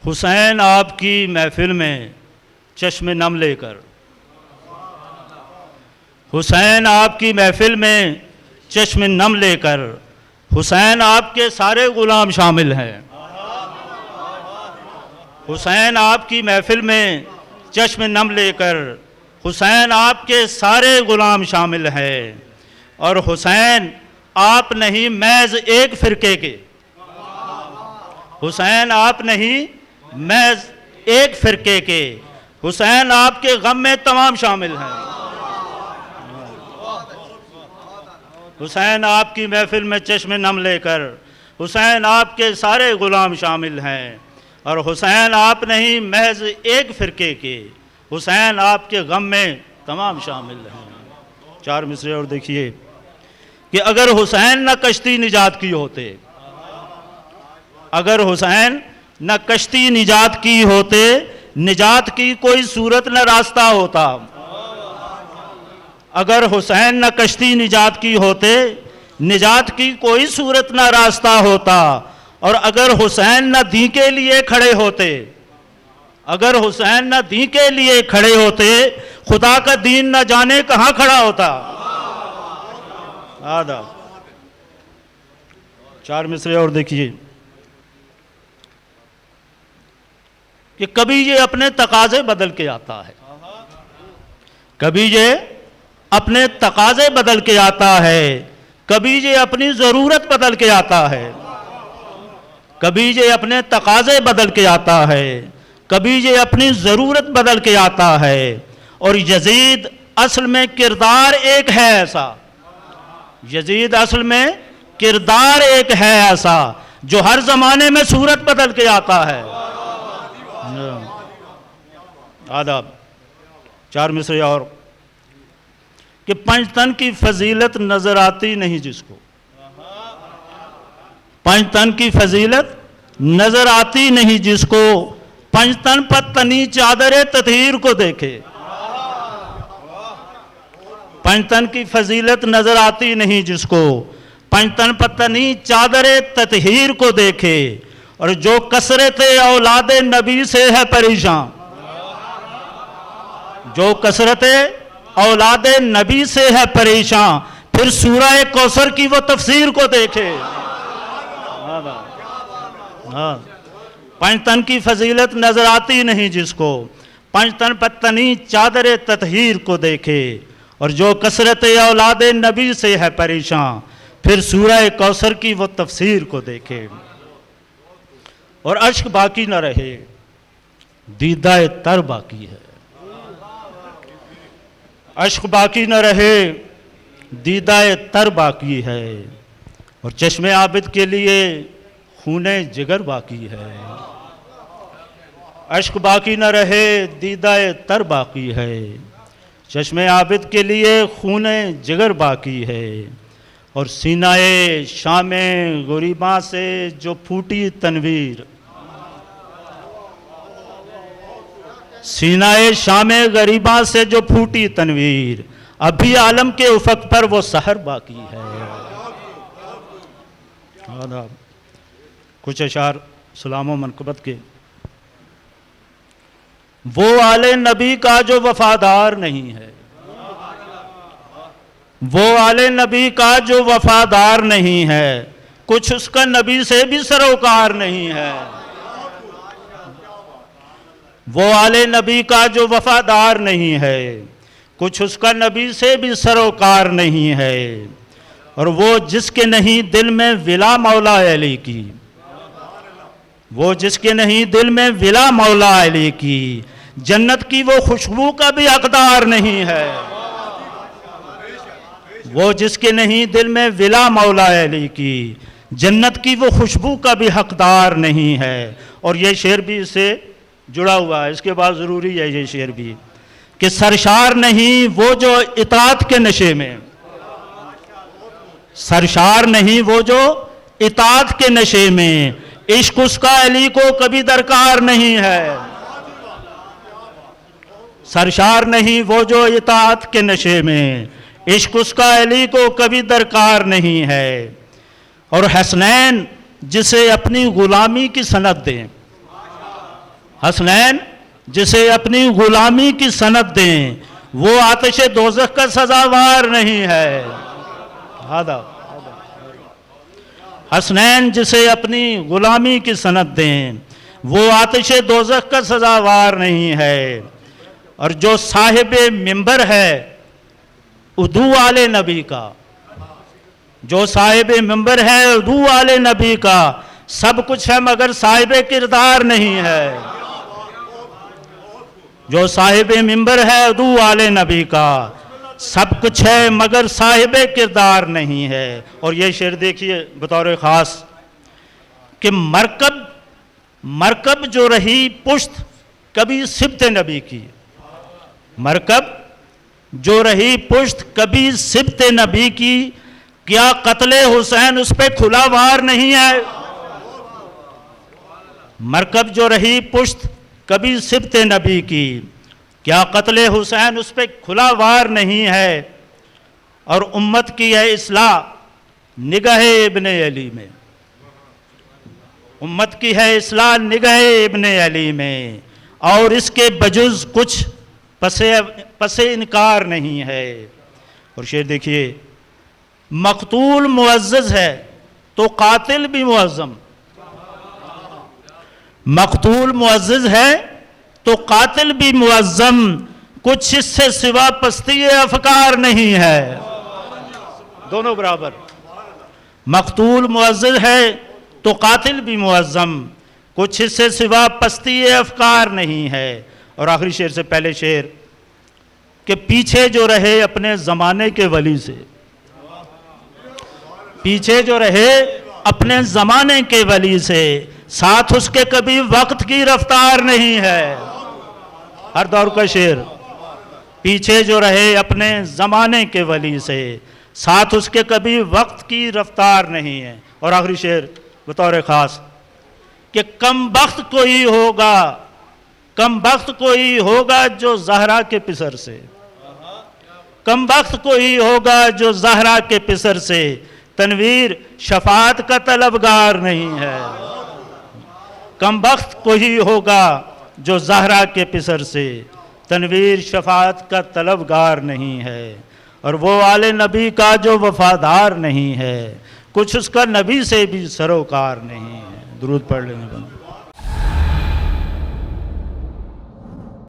हुसैन आपकी महफिल में चश्मे नम लेकर, हुसैन आपकी महफिल में चश्मे नम लेकर, हुसैन आपके सारे गुलाम शामिल हैं। हुसैन आपकी महफिल में चश्मे नम लेकर, हुसैन आपके सारे गुलाम शामिल हैं। और हुसैन आप नहीं महज एक फ़िरके के, हुसैन आप नहीं महज एक फ़िरके के, हुसैन आपके गम में तमाम शामिल हैं। हुसैन आपकी महफिल में चश्मे नम लेकर, हुसैन आपके सारे गुलाम शामिल हैं। और हुसैन आप नहीं महज एक फ़िरके के, हुसैन आपके गम में तमाम शामिल हैं। 4 मिसरे और देखिए कि अगर हुसैन न कश्ती निजात की होते, अगर हुसैन न कश्ती निजात की होते, निजात की कोई सूरत न रास्ता होता। अगर हुसैन न कश्ती निजात की होते, निजात की कोई सूरत न रास्ता होता। और अगर हुसैन न दी के लिए खड़े होते, अगर हुसैन न दी के लिए खड़े होते, खुदा का दीन न जाने कहां खड़ा होता। आधा 4 मिसरे और देखिए कि कभी ये अपने तकाजे बदल के आता है, कभी ये अपने तकाजे बदल के आता है, कभी ये अपनी ज़रूरत बदल के आता है, कभी ये अपने तकाजे बदल के आता है, कभी ये अपनी ज़रूरत बदल के आता है। और यजीद असल में किरदार एक है ऐसा, यजीद असल में किरदार एक है ऐसा जो हर ज़माने में सूरत बदल के आता है। आदाब 4 मिसरे और कि पंचतन की फजीलत नजर आती नहीं जिसको, पंचतन की फजीलत नजर आती नहीं जिसको, पंचतन पर तनी चादर ततहीर को देखे। पंचतन की फजीलत नजर आती नहीं जिसको, पंचतन पर तनी चादर ततहीर को देखे। और जो कसरत औलाद नबी से है परेशान, जो कसरत औलाद नबी से है परेशान, फिर सूरह कौसर की वो तफसीर को देखे। पंचतन की फजीलत नजर आती नहीं जिसको, पंचतन पर तनी चादर ततहीर को देखे। और जो कसरत औलाद नबी से है परेशान, फिर सूरह कौसर की वो तफसीर को देखे। और अश्क बाकी न रहे, दीदाए तर बाकी है। अश्क बाकी न रहे, दीदाए तर बाकी है। और चश्मे आबिद के लिए खूने जिगर बाकी है। अश्क बाकी न रहे, दीदाए तर बाकी है। चश्मे आबिद के लिए खूने जिगर बाकी है। और सीनाए शामे गुरीबा से जो फूटी तनवीर, सीनाए शामे गरीबा से जो फूटी तनवीर, अभी आलम के उफक पर वो सहर बाकी है। कुछ अशार सलाम व मनक़बत के। वो आले नबी का जो वफादार नहीं है, वो आले नबी का जो वफादार नहीं है, कुछ उसका नबी से भी सरोकार नहीं है। वो आले नबी का जो वफादार नहीं है, कुछ उसका नबी से भी सरोकार नहीं है। और वो जिसके नहीं दिल में विला मौला अली की, वो जिसके नहीं दिल में विला मौला अली की, जन्नत की वो खुशबू का भी हकदार नहीं है। वो जिसके नहीं दिल में विला मौला अली की, जन्नत की वो खुशबू का भी हकदार नहीं है। और ये शेर भी इससे जुड़ा हुआ है, इसके बाद ज़रूरी है ये शेर भी कि सरशार नहीं वो जो इताअत के नशे में, सरशार नहीं वो जो इताअत के नशे में, इश्क उसका अली को कभी दरकार नहीं है। सरशार नहीं वो जो इताअत के नशे में, इश्क उसका अली को कभी दरकार नहीं है। और हसनैन जिसे अपनी गुलामी की सनद दें, हसनैन जिसे अपनी गुलामी की सनद दें, वो आतिश दोज़ख का सजावार नहीं है। हसनैन जिसे अपनी गुलामी की सनद दें, वो आतिश दोज़ख का सजावार नहीं है। और जो साहिब मिंबर है उदू वाले नबी का, जो साहिब मिंबर है उदू वाले नबी का, सब कुछ है मगर साहिब किरदार नहीं है। जो साहिब मिंबर है उदू वाले नबी का, सब कुछ है मगर साहिब किरदार नहीं है। और ये शेर देखिए बतौर ख़ास कि मरकब जो रही पुश्त कभी सिब्त नबी की, मरकब जो रही पुश्त कभी सिब्त नबी की, क्या कत्ले हुसैन उस पे खुला वार नहीं है। मरकब जो रही पुश्त कभी सिब्त नबी की, क्या कत्ले हुसैन उस पे खुला वार नहीं है। और उम्मत की है इस्लाह निगाह इब्ने अली में, उम्मत की है इस्लाह निगाह इब्ने अली में, और इसके बजुज कुछ पसे इनकार नहीं है। और शेर देखिए, मकतूल मुअज़्ज़ज़ है तो कातिल भी मुअज़्ज़म, मकतूल मुअज़्ज़ज़ है तो कातिल भी मुअज़्ज़म, कुछ इससे सिवा पस्ती अफकार नहीं है। दोनों बराबर, मकतूल मुअज़्ज़ज़ है तो कातिल भी मुअज़्ज़म, कुछ इससे सिवा पस्ती अफकार नहीं है। और आखिरी शेर से पहले शेर कि पीछे जो रहे अपने ज़माने के वली से, पीछे जो रहे अपने ज़माने के वली से, साथ उसके कभी वक्त की रफ्तार नहीं है। हर दौर का शेर, पीछे जो रहे अपने ज़माने के वली से, साथ उसके कभी वक्त की रफ्तार नहीं है। और आखिरी शेर बतौर ख़ास कि कम बख्त कोई होगा, कम बख्त कोई होगा जो ज़हरा के पिसर से, कम बख्त कोई होगा जो ज़हरा के पिसर से, तनवीर शफात का तलबगार नहीं है। कम बख्त कोई होगा जो ज़हरा के पिसर से, तनवीर शफात का तलबगार नहीं है। और वो आले नबी का जो वफादार नहीं है, कुछ उसका नबी से भी सरोकार नहीं है। दुरूद पढ़ लेंगे।